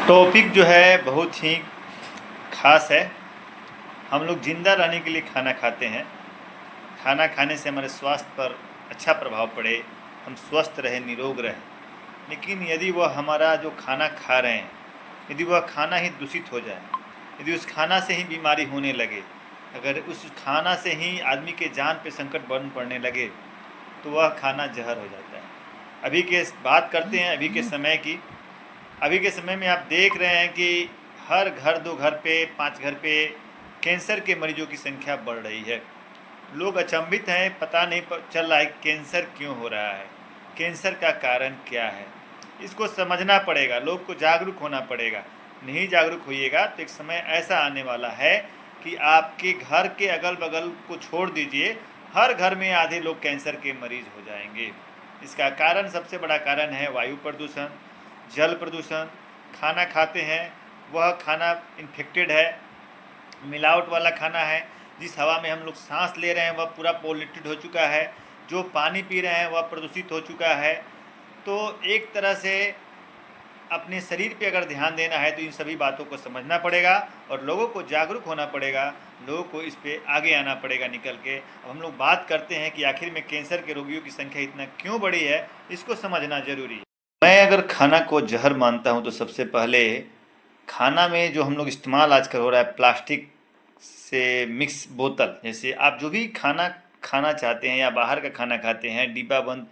Topic जो है बहुत ही ख़ास है। हम लोग ज़िंदा रहने के लिए खाना खाते हैं। खाना खाने से हमारे स्वास्थ्य पर अच्छा प्रभाव पड़े, हम स्वस्थ रहें, निरोग रहें। लेकिन यदि वह हमारा जो खाना खा रहे हैं, यदि वह खाना ही दूषित हो जाए, यदि उस खाना से ही बीमारी होने लगे, अगर उस खाना से ही आदमी के जान पे संकट बन पड़ने लगे, तो वह खाना जहर हो जाता है। अभी के बात करते हैं अभी के समय की। अभी के समय में आप देख रहे हैं कि हर घर 2 घर पे 5 घर पे कैंसर के मरीजों की संख्या बढ़ रही है। लोग अचंभित हैं, पता नहीं चल रहा है कैंसर क्यों हो रहा है, कैंसर का कारण क्या है। इसको समझना पड़ेगा, लोग को जागरूक होना पड़ेगा। नहीं जागरूक होइएगा तो एक समय ऐसा आने वाला है कि आपके घर के अगल बगल को छोड़ दीजिए, हर घर में आधे लोग कैंसर के मरीज हो जाएंगे। इसका कारण, सबसे बड़ा कारण है वायु प्रदूषण, जल प्रदूषण। खाना खाते हैं वह खाना इन्फेक्टेड है, मिलावट वाला खाना है। जिस हवा में हम लोग सांस ले रहे हैं वह पूरा पॉल्यूटेड हो चुका है, जो पानी पी रहे हैं वह प्रदूषित हो चुका है। तो एक तरह से अपने शरीर पे अगर ध्यान देना है तो इन सभी बातों को समझना पड़ेगा और लोगों को जागरूक होना पड़ेगा, लोगों को इस पे आगे आना पड़ेगा निकल के। अब हम लोग बात करते हैं कि आखिर में कैंसर के रोगियों की संख्या इतना क्यों बढ़ी है, इसको समझना जरूरी है। मैं अगर खाना को जहर मानता हूं तो सबसे पहले खाना में जो हम लोग इस्तेमाल आजकल हो रहा है, प्लास्टिक से मिक्स बोतल, जैसे आप जो भी खाना खाना चाहते हैं या बाहर का खाना खाते हैं, डिब्बा बंद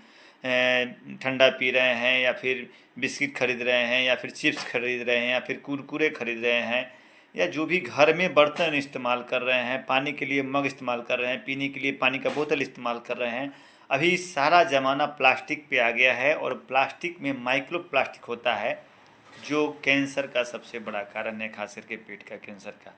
ठंडा पी रहे हैं या फिर बिस्किट खरीद रहे हैं या फिर चिप्स खरीद रहे हैं या फिर कुरकुरे खरीद रहे हैं, या जो भी घर में बर्तन इस्तेमाल कर रहे हैं, पानी के लिए मग इस्तेमाल कर रहे हैं, पीने के लिए पानी का बोतल इस्तेमाल कर रहे हैं, अभी सारा ज़माना प्लास्टिक पे आ गया है। और प्लास्टिक में माइक्रो प्लास्टिक होता है जो कैंसर का सबसे बड़ा कारण है, खास करके पेट का कैंसर का।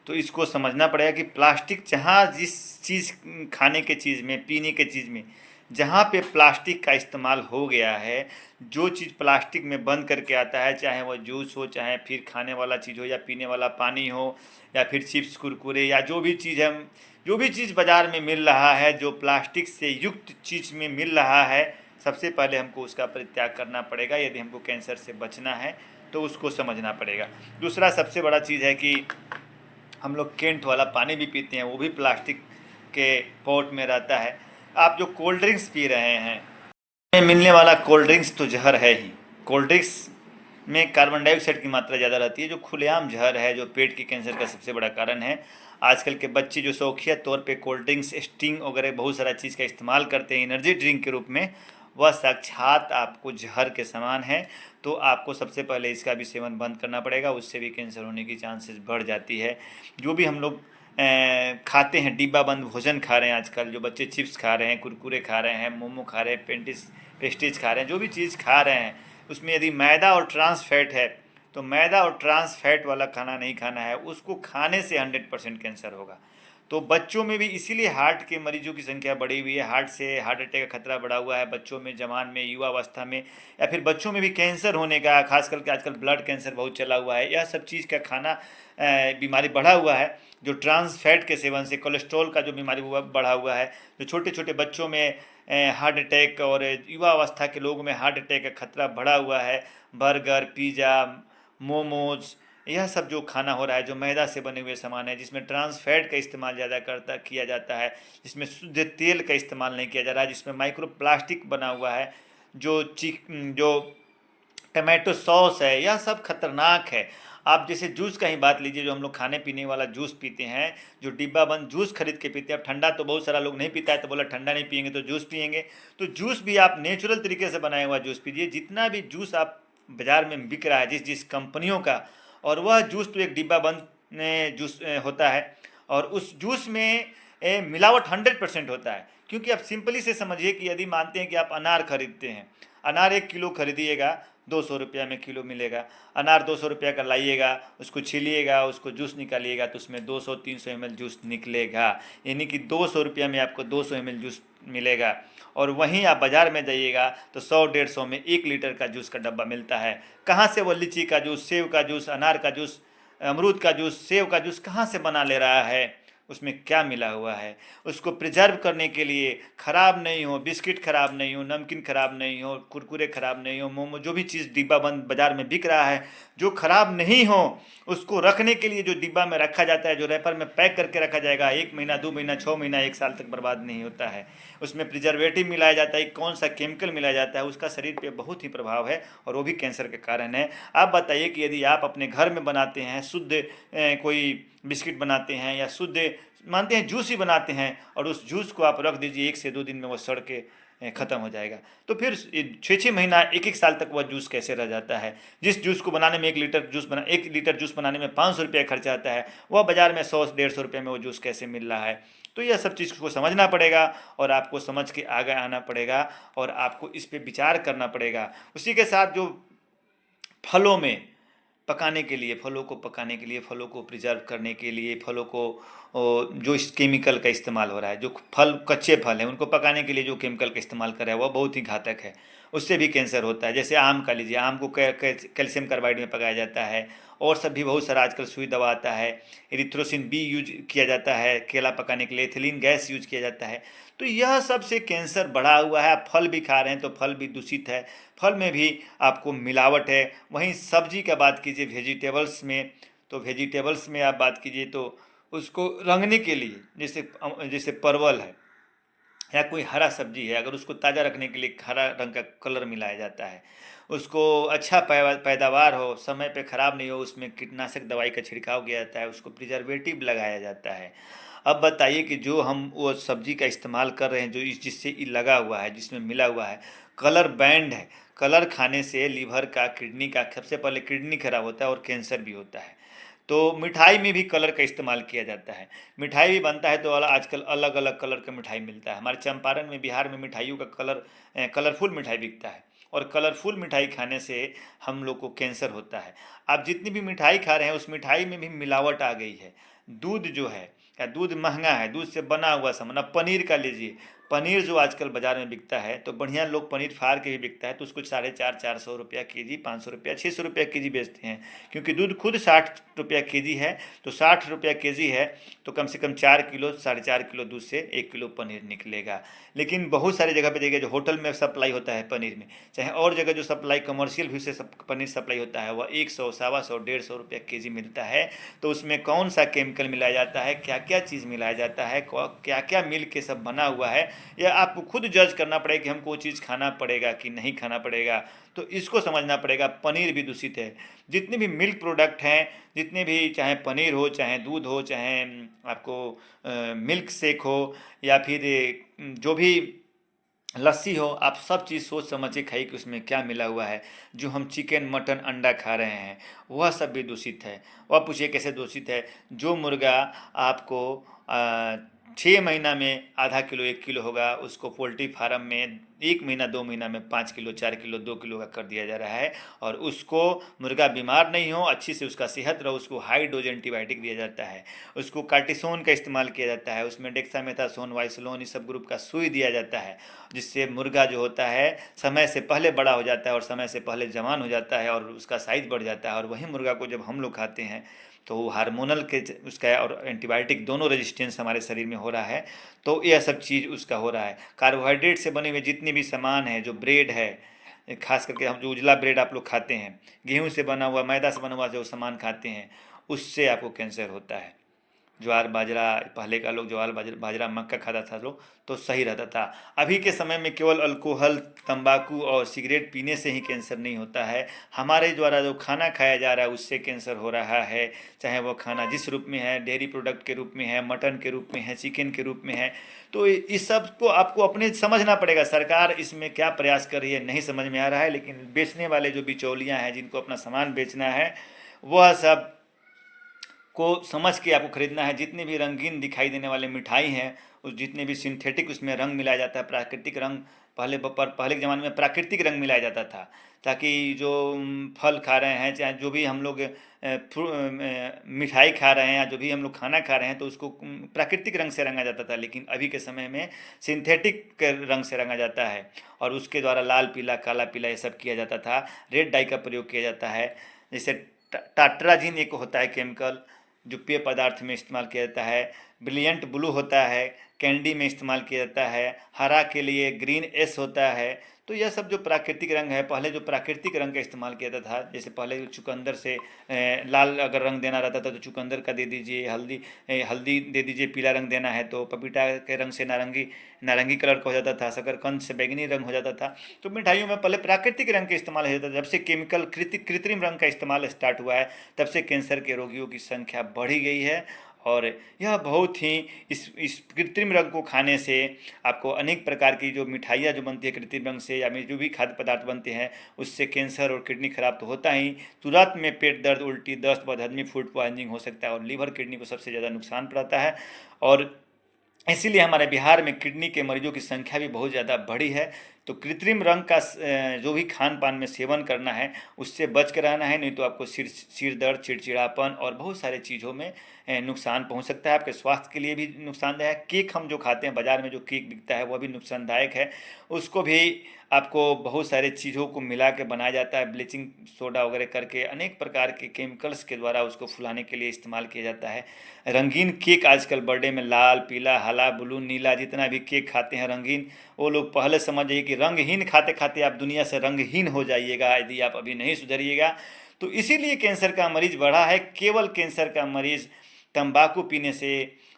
तो इसको समझना पड़ेगा कि प्लास्टिक जहाँ जिस चीज़, खाने के चीज़ में, पीने के चीज़ में जहाँ पे प्लास्टिक का इस्तेमाल हो गया है, जो चीज़ प्लास्टिक में बंद करके आता है, चाहे वह जूस हो, चाहे फिर खाने वाला चीज़ हो या पीने वाला पानी हो या फिर चिप्स कुरकुरे या जो भी चीज़ हम, जो भी चीज़ बाज़ार में मिल रहा है जो प्लास्टिक से युक्त चीज़ में मिल रहा है, सबसे पहले हमको उसका परित्याग करना पड़ेगा। यदि हमको कैंसर से बचना है तो उसको समझना पड़ेगा। दूसरा सबसे बड़ा चीज़ है कि हम लोग केंट वाला पानी भी पीते हैं, वो भी प्लास्टिक के पॉट में रहता है। आप जो कोल्ड ड्रिंक्स पी रहे हैं, में मिलने वाला कोल्ड ड्रिंक्स तो जहर है ही। कोल्ड ड्रिंक्स में कार्बन डाइऑक्साइड की मात्रा ज़्यादा रहती है, जो खुलेआम जहर है, जो पेट के कैंसर का सबसे बड़ा कारण है। आजकल के बच्चे जो शौकिया तौर पे कोल्ड ड्रिंक्स, स्टिंग वगैरह बहुत सारा चीज़ का इस्तेमाल करते हैं एनर्जी ड्रिंक के रूप में, वह साक्षात आपको जहर के समान है। तो आपको सबसे पहले इसका भी सेवन बंद करना पड़ेगा, उससे भी कैंसर होने की चांसेस बढ़ जाती है। जो भी हम लोग खाते हैं, डिब्बा बंद भोजन खा रहे हैं आजकल, जो बच्चे चिप्स खा रहे हैं, कुरकुरे खा रहे हैं, मोमो खा रहे हैं, पेस्ट्रीज खा रहे हैं, जो भी चीज़ खा रहे हैं उसमें यदि मैदा और ट्रांस फैट है तो मैदा और ट्रांस फैट वाला खाना नहीं खाना है। उसको खाने से 100% कैंसर होगा। तो बच्चों में भी इसीलिए हार्ट के मरीजों की संख्या बढ़ी हुई है, हार्ट अटैक का खतरा बढ़ा हुआ है बच्चों में, जवान में, युवा अवस्था में, या फिर बच्चों में भी कैंसर होने का, खास करके आजकल ब्लड कैंसर बहुत चला हुआ है। यह सब चीज़ का खाना बीमारी बढ़ा हुआ है। जो ट्रांस फैट के सेवन से कोलेस्ट्रॉल का जो बीमारी बढ़ा हुआ है, जो छोटे छोटे बच्चों में हार्ट अटैक और युवा अवस्था के लोगों में हार्ट अटैक का खतरा बढ़ा हुआ है। बर्गर, पिज़्ज़ा, मोमोज, यह सब जो खाना हो रहा है, जो मैदा से बने हुए सामान है, जिसमें ट्रांस फैट का इस्तेमाल ज़्यादा किया जाता है, जिसमें शुद्ध तेल का इस्तेमाल नहीं किया जा रहा है, जिसमें माइक्रो प्लास्टिक बना हुआ है, जो टमाटो सॉस है, यह सब खतरनाक है। आप जैसे जूस का ही बात लीजिए, जो हम लोग खाने पीने वाला जूस पीते हैं, जो डिब्बा बंद जूस खरीद के पीते हैं। अब ठंडा तो बहुत सारा लोग नहीं पीता है, तो बोला ठंडा नहीं पियेंगे तो जूस पियेंगे। तो जूस भी आप नेचुरल तरीके से बनाया हुआ जूस पीजिए। जितना भी जूस आप बाज़ार में बिक रहा है जिस जिस कंपनियों का, और वह जूस तो एक डिब्बा बंद जूस होता है, और उस जूस में मिलावट 100% होता है। क्योंकि आप सिंपली से समझिए कि यदि मानते हैं कि आप अनार खरीदते हैं, अनार 1 किलो खरीदिएगा, 200 रुपया में किलो मिलेगा। अनार 200 रुपया का लाइएगा, उसको छीलिएगा, उसको जूस निकालिएगा तो उसमें 200-300 ml जूस निकलेगा। यानी कि 200 रुपया में आपको 200 ml जूस मिलेगा। और वहीं आप बाज़ार में जाइएगा तो 100-150 में 1 लीटर का जूस का डब्बा मिलता है। कहाँ से वो लीची का जूस, सेब का जूस, अनार का जूस, अमरूद का जूस, सेब का जूस कहाँ से बना ले रहा है? उसमें क्या मिला हुआ है। उसको प्रिजर्व करने के लिए ख़राब नहीं हो, बिस्किट ख़राब नहीं हो, नमकीन ख़राब नहीं हो, कुरकुरे ख़राब नहीं हो, मोमो, जो भी चीज़ डिब्बा बंद बाज़ार में बिक रहा है, जो ख़राब नहीं हो, उसको रखने के लिए जो डिब्बा में रखा जाता है, जो रैपर में पैक करके रखा जाएगा, 1 महीना 2 महीना 6 महीना 1 साल तक बर्बाद नहीं होता है। उसमें प्रिजर्वेटिव मिलाया जाता है, कौन सा केमिकल मिलाया जाता है, उसका शरीर पे बहुत ही प्रभाव है और वो भी कैंसर के कारण है। आप बताइए कि यदि आप अपने घर में बनाते हैं, शुद्ध कोई बिस्किट बनाते हैं या शुद्ध मानते हैं जूस ही बनाते हैं, और उस जूस को आप रख दीजिए, 1 से 2 दिन में वो सड़ के ख़त्म हो जाएगा, तो फिर 6 6 महीना 1 1 साल तक वह जूस कैसे रह जाता है। जिस जूस को बनाने में 1 लीटर जूस बनाने में 500 रुपये खर्चा आता है, वह बाज़ार में 100 150 रुपये में वो जूस कैसे मिल रहा है। तो यह सब चीज़ को समझना पड़ेगा और आपको समझ के आगे आना पड़ेगा और आपको इस पर विचार करना पड़ेगा। उसी के साथ जो फलों में पकाने के लिए, फलों को पकाने के लिए, फलों को प्रिजर्व करने के लिए, फलों को जो इस केमिकल का इस्तेमाल हो रहा है, जो फल कच्चे फल हैं उनको पकाने के लिए जो केमिकल का इस्तेमाल कर रहा है वह बहुत ही घातक है, उससे भी कैंसर होता है। जैसे आम का लीजिए, आम को कैल्शियम कार्बाइड में पकाया जाता है, और सब भी बहुत सारा आजकल सुई दवा आता है, एरिथ्रोसिन बी यूज किया जाता है केला पकाने के लिए, एथिलीन गैस यूज किया जाता है। तो यह सब से कैंसर बढ़ा हुआ है। आप फल भी खा रहे हैं तो फल भी दूषित है, फल में भी आपको मिलावट है। वहीं सब्जी का बात कीजिए, वेजिटेबल्स में, तो वेजिटेबल्स में आप बात कीजिए तो उसको रंगने के लिए, जैसे जैसे परवल है या कोई हरा सब्जी है, अगर उसको ताज़ा रखने के लिए हरा रंग का कलर मिलाया जाता है, उसको अच्छा पैदावार हो, समय पे ख़राब नहीं हो, उसमें कीटनाशक दवाई का छिड़काव किया जाता है, उसको प्रिजर्वेटिव लगाया जाता है। अब बताइए कि जो हम वो सब्जी का इस्तेमाल कर रहे हैं, जो जिससे ये लगा हुआ है, जिसमें मिला हुआ है, कलर बैंड है। कलर खाने से लीवर का, किडनी का, सबसे पहले किडनी खराब होता है और कैंसर भी होता है। तो मिठाई में भी कलर का इस्तेमाल किया जाता है। मिठाई भी बनता है तो आजकल अलग अलग कलर का मिठाई मिलता है। हमारे चंपारण में, बिहार में मिठाइयों का कलरफुल मिठाई बिकता है, और कलरफुल मिठाई खाने से हम लोग को कैंसर होता है। आप जितनी भी मिठाई खा रहे हैं उस मिठाई में भी मिलावट आ गई है। दूध जो है, या दूध महंगा है, दूध से बना हुआ सामान। अब पनीर का लीजिए, पनीर जो आजकल बाज़ार में बिकता है, तो बढ़िया लोग पनीर फाड़ के भी बिकता है तो उसको 450 400 रुपया के जी, 500 रुपया 600 रुपया के जी बेचते हैं, क्योंकि दूध खुद 60 रुपया के जी है। तो 60 रुपया के जी है तो कम से कम 4 किलो 4.5 किलो दूध से 1 किलो पनीर निकलेगा। लेकिन बहुत सारी जगह पे देखिए, जो होटल में सप्लाई होता है पनीर में, चाहे और जगह जो सप्लाई कमर्शियल भी से पनीर सप्लाई होता है, वह 100 125 150 रुपया के जी मिलता है। तो उसमें कौन सा केमिकल मिलाया जाता है, क्या क्या चीज़ मिलाया जाता है, क्या क्या मिल के सब बना हुआ है, यह आपको खुद जज करना पड़ेगा कि हमको वो चीज़ खाना पड़ेगा कि नहीं खाना पड़ेगा। तो इसको समझना पड़ेगा। पनीर भी दूषित है। जितने भी मिल्क प्रोडक्ट हैं, जितने भी, चाहे पनीर हो, चाहे दूध हो, चाहे आपको मिल्क शेक हो, या फिर जो भी लस्सी हो, आप सब चीज़ सोच समझ के खाइए कि उसमें क्या मिला हुआ है। जो हम चिकन मटन अंडा खा रहे हैं वह सब भी दूषित है। वह पूछिए कैसे दूषित है। जो मुर्गा आपको 6 महीना में आधा किलो 1 किलो होगा, उसको पोल्ट्री फार्म में 1 महीना 2 महीना में 5 किलो 4 किलो 2 किलो का कर दिया जा रहा है। और उसको मुर्गा बीमार नहीं हो, अच्छी से उसका सेहत रहो, उसको हाई डोज एंटीबायोटिक दिया जाता है, उसको कार्टिसोन का इस्तेमाल किया जाता है, उसमें डेक्सामेथासोन, वाइसलोन, इस सब ग्रुप का सुई दिया जाता है, जिससे मुर्गा जो होता है समय से पहले बड़ा हो जाता है और समय से पहले जवान हो जाता है और उसका साइज़ बढ़ जाता है। और वही मुर्गा को जब हम लोग खाते हैं तो हार्मोनल के उसका और एंटीबायोटिक दोनों रेजिस्टेंस हमारे शरीर में हो रहा है। तो यह सब चीज़ उसका हो रहा है। कार्बोहाइड्रेट से बने हुए जितने भी सामान हैं, जो ब्रेड है, खास करके हम जो उजला ब्रेड आप लोग खाते हैं, गेहूं से बना हुआ, मैदा से बना हुआ जो सामान खाते हैं, उससे आपको कैंसर होता है। ज्वार बाजरा, पहले का लोग ज्वार बाजरा मक्का खाता था लोग तो सही रहता था। अभी के समय में केवल अल्कोहल, तंबाकू और सिगरेट पीने से ही कैंसर नहीं होता है। हमारे द्वारा जो खाना खाया जा रहा है उससे कैंसर हो रहा है। चाहे वो खाना जिस रूप में है, डेयरी प्रोडक्ट के रूप में है, मटन के रूप में है, चिकन के रूप में है, तो इस सब को आपको अपने समझना पड़ेगा। सरकार इसमें क्या प्रयास कर रही है नहीं समझ में आ रहा है, लेकिन बेचने वाले जो बिचौलियाँ हैं, जिनको अपना सामान बेचना है, वह सब को समझ के आपको खरीदना है। जितने भी रंगीन दिखाई देने वाले मिठाई हैं, उस जितने भी सिंथेटिक उसमें रंग मिलाया जाता है, प्राकृतिक रंग, पहले के ज़माने में प्राकृतिक रंग मिलाया जाता था, ताकि जो फल खा रहे हैं, चाहे जो भी हम लोग मिठाई खा रहे हैं या जो भी हम लोग खाना खा रहे हैं, तो उसको प्राकृतिक रंग से रंगा जाता था। लेकिन अभी के समय में सिंथेटिक रंग से रंगा जाता है और उसके द्वारा लाल पीला, काला पीला ये सब किया जाता था। रेड डाई का प्रयोग किया जाता है। जैसे टाट्राजिन एक होता है केमिकल, जो पेय पदार्थ में इस्तेमाल किया जाता है। ब्रिलियंट ब्लू होता है, कैंडी में इस्तेमाल किया जाता है, हरा के लिए ग्रीन एस होता है। तो यह सब जो प्राकृतिक रंग है, पहले जो प्राकृतिक रंग का इस्तेमाल किया जाता था, जैसे पहले चुकंदर से लाल अगर रंग देना रहता था तो चुकंदर का दे दीजिए, हल्दी दे दीजिए, पीला रंग देना है तो पपीता के रंग से नारंगी नारंगी कलर का हो जाता था, शकरकंद से बैंगनी रंग हो जाता था। तो मिठाइयों में पहले प्राकृतिक रंग का इस्तेमाल हो जाता था। जब से केमिकल कृत्रिम रंग का इस्तेमाल स्टार्ट हुआ है, तब से कैंसर के रोगियों की संख्या बढ़ी गई है। और यह बहुत ही इस कृत्रिम रंग को खाने से आपको अनेक प्रकार की जो मिठाइयाँ जो बनती है कृत्रिम रंग से, या जो भी खाद्य पदार्थ बनते हैं, उससे कैंसर और किडनी खराब तो होता ही, तुरंत में पेट दर्द, उल्टी, दस्त, बदहजमी, फूड पॉइजनिंग हो सकता है और लीवर किडनी को सबसे ज़्यादा नुकसान पहुंचाता है। और इसीलिए हमारे बिहार में किडनी के मरीजों की संख्या भी बहुत ज़्यादा बढ़ी है। तो कृत्रिम रंग का जो भी खान पान में सेवन करना है उससे बच कर रहना है, नहीं तो आपको सिर दर्द, चिड़चिड़ापन और बहुत सारे चीज़ों में नुकसान पहुंच सकता है। आपके स्वास्थ्य के लिए भी नुकसानदायक। केक हम जो खाते हैं बाज़ार में, जो केक बिकता है वह भी नुकसानदायक है। उसको भी आपको बहुत सारे चीज़ों को मिला के बनाया जाता है, ब्लीचिंग सोडा वगैरह करके, अनेक प्रकार के केमिकल्स के द्वारा उसको फुलाने के लिए इस्तेमाल किया जाता है। रंगीन केक आजकल बर्थडे में लाल, पीला, हरा, ब्लू, नीला, जितना भी केक खाते हैं रंगीन, वो लोग पहले समझ जाइए कि रंगहीन खाते खाते आप दुनिया से रंगहीन हो जाइएगा यदि आप अभी नहीं सुधरिएगा। तो इसीलिए कैंसर का मरीज बढ़ा है। केवल कैंसर का मरीज तंबाकू पीने से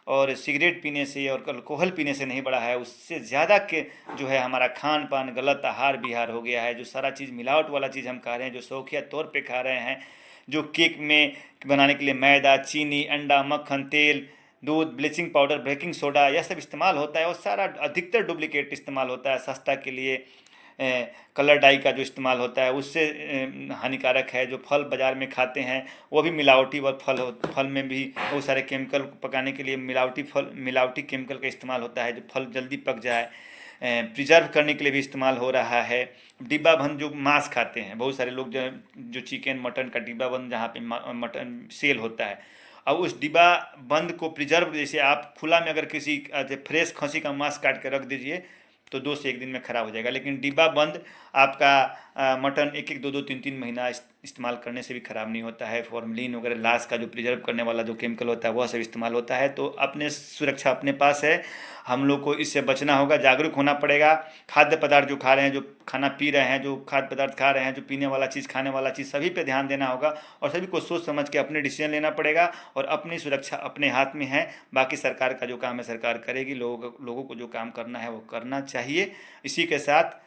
और सिगरेट पीने से और अल्कोहल पीने से नहीं बढ़ा है, उससे ज़्यादा के जो है हमारा खान पान, गलत आहार विहार हो गया है। जो सारा चीज़ मिलावट वाला चीज़ हम खा रहे हैं, जो शौकिया तौर पे खा रहे हैं, जो केक में बनाने के लिए मैदा, चीनी, अंडा, मक्खन, तेल, दूध, ब्लीचिंग पाउडर, बेकिंग सोडा, यह सब इस्तेमाल होता है और सारा अधिकतर डुप्लीकेट इस्तेमाल होता है। सस्ता के लिए कलर डाई का जो इस्तेमाल होता है उससे हानिकारक है। जो फल बाज़ार में खाते हैं वो भी मिलावटी फल में भी बहुत सारे केमिकल पकाने के लिए मिलावटी केमिकल का इस्तेमाल होता है, जो फल जल्दी पक जाए। प्रिजर्व करने के लिए भी इस्तेमाल हो रहा है। डिब्बा बंद जो मांस खाते हैं बहुत सारे लोग, जो चिकन मटन का डिब्बा बंद जहाँ पे मटन सेल होता है, अब उस डिब्बा बंद को प्रिजर्व, जैसे आप खुला में अगर किसी फ्रेश खसी का मांस काट के रख दीजिए तो 2 से 1 दिन में ख़राब हो जाएगा, लेकिन डिब्बा बंद आपका मटन 1-1, 2-2, 3-3 महीना इस्तेमाल करने से भी ख़राब नहीं होता है। फॉर्मलिन वगैरह लाश का जो प्रिजर्व करने वाला जो केमिकल होता है वह सब इस्तेमाल होता है। तो अपने सुरक्षा अपने पास है, हम लोग को इससे बचना होगा, जागरूक होना पड़ेगा। खाद्य पदार्थ जो खा रहे हैं, जो खाना पी रहे हैं, जो खाद्य पदार्थ खा रहे हैं, जो पीने वाला चीज़, खाने वाला चीज़, सभी पे ध्यान देना होगा और सभी को सोच समझ के अपने डिसीजन लेना पड़ेगा। और अपनी सुरक्षा अपने हाथ में है, बाकी सरकार का जो काम है सरकार करेगी, लोगों को जो काम करना है वो करना चाहिए। इसी के साथ